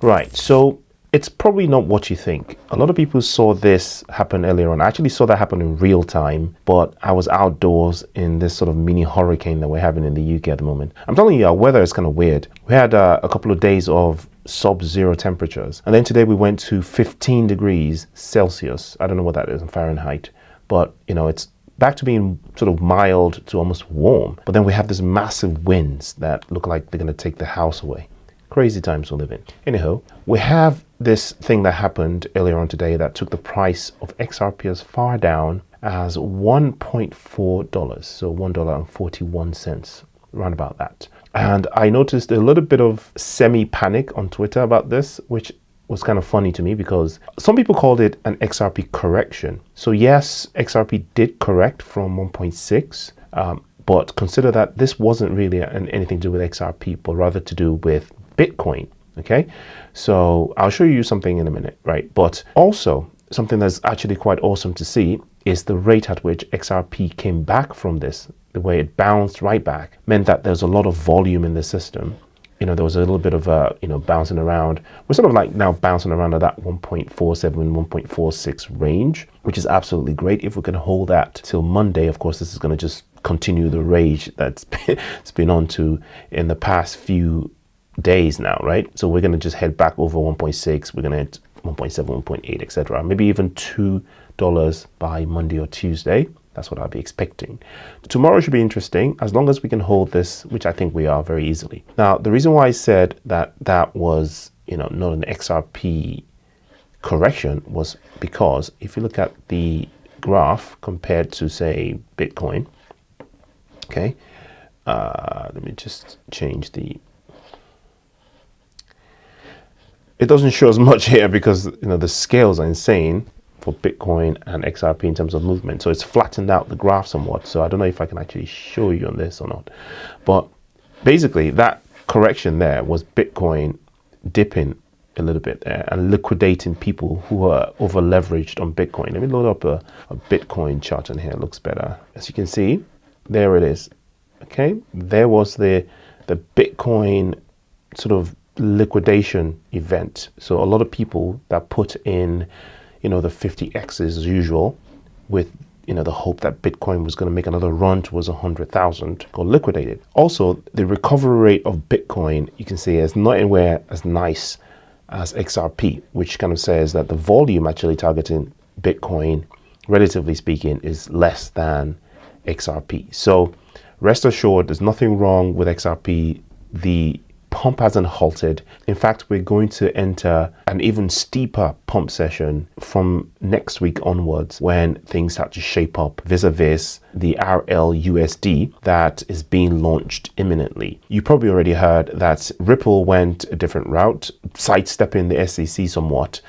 Right, so it's probably not what you think. A lot of people saw this happen earlier on. I actually saw that happen in real time, but I was outdoors in this sort of mini hurricane that we're having in the UK at the moment. I'm telling you, our weather is kind of weird. We had a couple of days of sub-zero temperatures, and then today we went to 15 degrees Celsius. I don't know what that is in Fahrenheit, but you know, it's back to being sort of mild to almost warm. But then we have these massive winds that look like they're going to take the house away. Crazy times we live in. Anyhow, we have this thing that happened earlier on today that took the price of XRP as far down as $1.4, so $1.41, around about that. And I noticed a little bit of semi-panic on Twitter about this, which was kind of funny to me because some people called it an XRP correction. So yes, XRP did correct from 1.6, but consider that this wasn't really anything to do with XRP, but rather to do with Bitcoin. Okay, so I'll show you something in a minute, right? But also something that's actually quite awesome to see is the rate at which XRP came back from this. The way it bounced right back meant that there's a lot of volume in the system. You know, there was a little bit of bouncing around. We're sort of like now bouncing around at that 1.47, 1.46 range, which is absolutely great. If we can hold that till Monday, of course, this is going to just continue the rage that's been on to in the past few days now, right? So we're going to just head back over 1.6. We're going to hit 1.7, 1.8, etc. Maybe even $2 by Monday or Tuesday. That's what I'll be expecting. Tomorrow should be interesting as long as we can hold this, which I think we are very easily. Now, the reason why I said that that was, not an XRP correction was because if you look at the graph compared to, say, Bitcoin, okay, let me just change the... It doesn't show as much here because the scales are insane for Bitcoin and XRP in terms of movement. So it's flattened out the graph somewhat. So I don't know if I can actually show you on this or not. But basically that correction there was Bitcoin dipping a little bit there and liquidating people who are over leveraged on Bitcoin. Let me load up a Bitcoin chart in here. It looks better. As you can see, there it is. Okay, there was the Bitcoin sort of liquidation event. So a lot of people that put in the 50Xs as usual with the hope that Bitcoin was going to make another run towards 100,000 got liquidated. Also, the recovery rate of Bitcoin, you can see, is not anywhere as nice as XRP, which kind of says that the volume actually targeting Bitcoin, relatively speaking, is less than XRP. So rest assured, there's nothing wrong with XRP. The pump hasn't halted. In fact, we're going to enter an even steeper pump session from next week onwards when things start to shape up vis-a-vis the RL USD that is being launched imminently. You probably already heard that Ripple went a different route, sidestepping the SEC somewhat,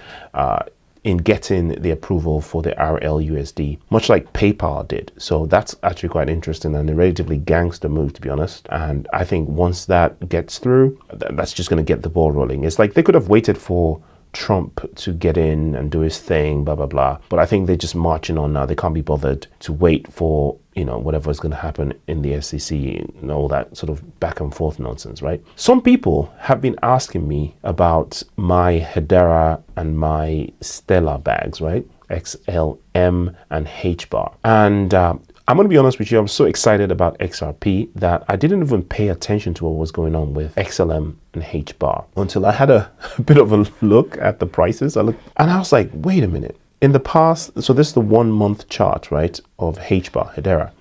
in getting the approval for the RL USD, much like PayPal did. So that's actually quite interesting and a relatively gangster move, to be honest. And I think once that gets through, that's just going to get the ball rolling. It's like they could have waited for Trump to get in and do his thing, blah, blah, blah. But I think they're just marching on now. They can't be bothered to wait for, whatever is going to happen in the SEC and all that sort of back and forth nonsense, right? Some people have been asking me about my Hedera and my Stella bags, right? XLM and HBAR. And I'm going to be honest with you, I'm so excited about XRP that I didn't even pay attention to what was going on with XLM and HBAR until I had a bit of a look at the prices. And I was like, wait a minute. In the past, so this is the 1 month chart, right, of HBAR, Hedera.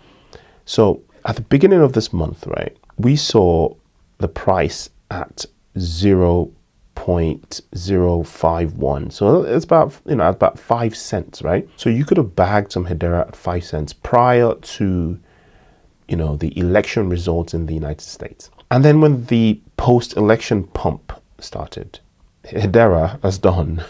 So at the beginning of this month, right, we saw the price at 0.051. So it's about, about 5 cents, right? So you could have bagged some Hedera at 5 cents prior to, the election results in the United States. And then when the post-election pump started, Hedera has done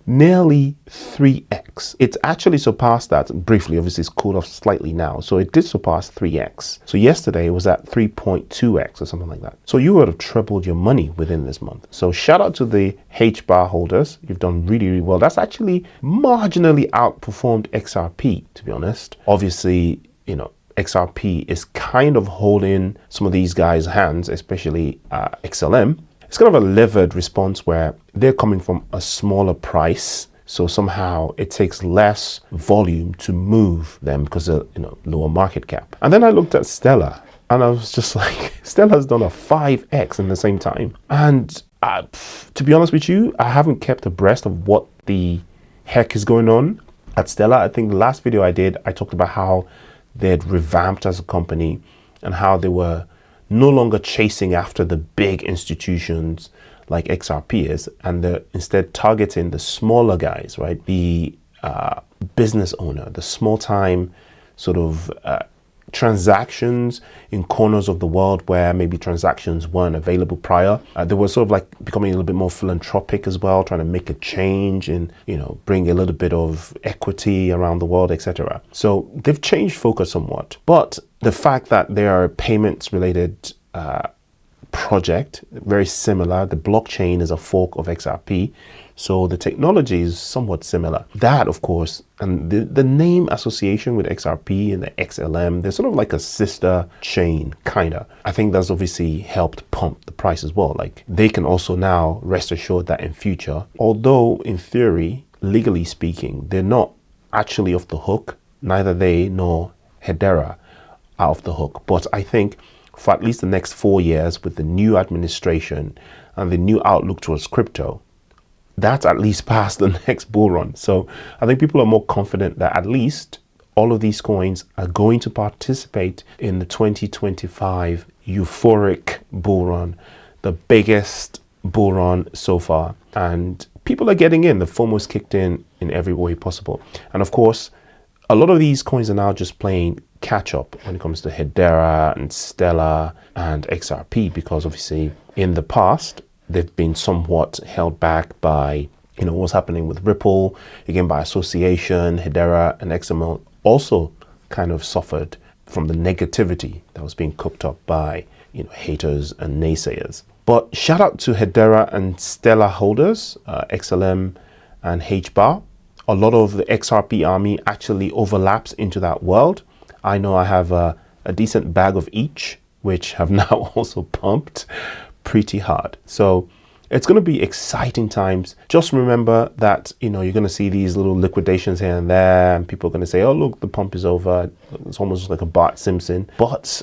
nearly 3x. It's actually surpassed that briefly. Obviously, it's cooled off slightly now. So it did surpass 3x. So yesterday it was at 3.2x or something like that. So you would have tripled your money within this month. So shout out to the HBAR holders. You've done really, really well. That's actually marginally outperformed XRP, to be honest. Obviously, XRP is kind of holding some of these guys' hands, especially XLM. it's kind of a levered response where they're coming from a smaller price. So somehow it takes less volume to move them because of, lower market cap. And then I looked at Stella and I was just like, Stella's done a 5x in the same time. And to be honest with you, I haven't kept abreast of what the heck is going on at Stella. I think the last video I did, I talked about how they'd revamped as a company and how they were no longer chasing after the big institutions like XRP is, and they're instead targeting the smaller guys, right? The business owner, the small time sort of transactions in corners of the world where maybe transactions weren't available prior. They were sort of like becoming a little bit more philanthropic as well, trying to make a change and, bring a little bit of equity around the world, etc. So they've changed focus somewhat, but the fact that they are a payments related project, very similar. The blockchain is a fork of XRP. So the technology is somewhat similar. That, of course, and the name association with XRP and the XLM, they're sort of like a sister chain, kind of. I think that's obviously helped pump the price as well. Like they can also now rest assured that in future, although in theory, legally speaking, they're not actually off the hook, neither they nor Hedera are off the hook. But I think for at least the next 4 years with the new administration and the new outlook towards crypto, that's at least past the next bull run. So I think people are more confident that at least all of these coins are going to participate in the 2025 euphoric bull run, the biggest bull run so far. And people are getting in. The FOMO's kicked in every way possible. And of course, a lot of these coins are now just playing catch up when it comes to Hedera and Stella and XRP, because obviously in the past, they've been somewhat held back by, what's happening with Ripple, again, by association. Hedera and XML also kind of suffered from the negativity that was being cooked up by, haters and naysayers. But shout out to Hedera and Stella holders, XLM and HBAR. A lot of the XRP army actually overlaps into that world. I know I have a decent bag of each, which have now also pumped pretty hard. So it's going to be exciting times. Just remember that, you're going to see these little liquidations here and there, and people are going to say, oh, look, the pump is over. It's almost like a Bart Simpson. But,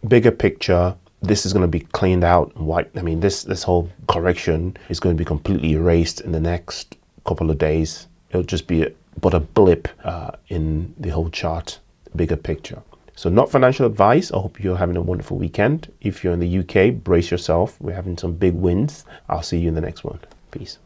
bigger picture, this is going to be cleaned out and wiped. I mean, this whole correction is going to be completely erased in the next couple of days. It'll just be but a blip in the whole chart, bigger picture. So not financial advice. I hope you're having a wonderful weekend. If you're in the UK, brace yourself. We're having some big wins. I'll see you in the next one. Peace.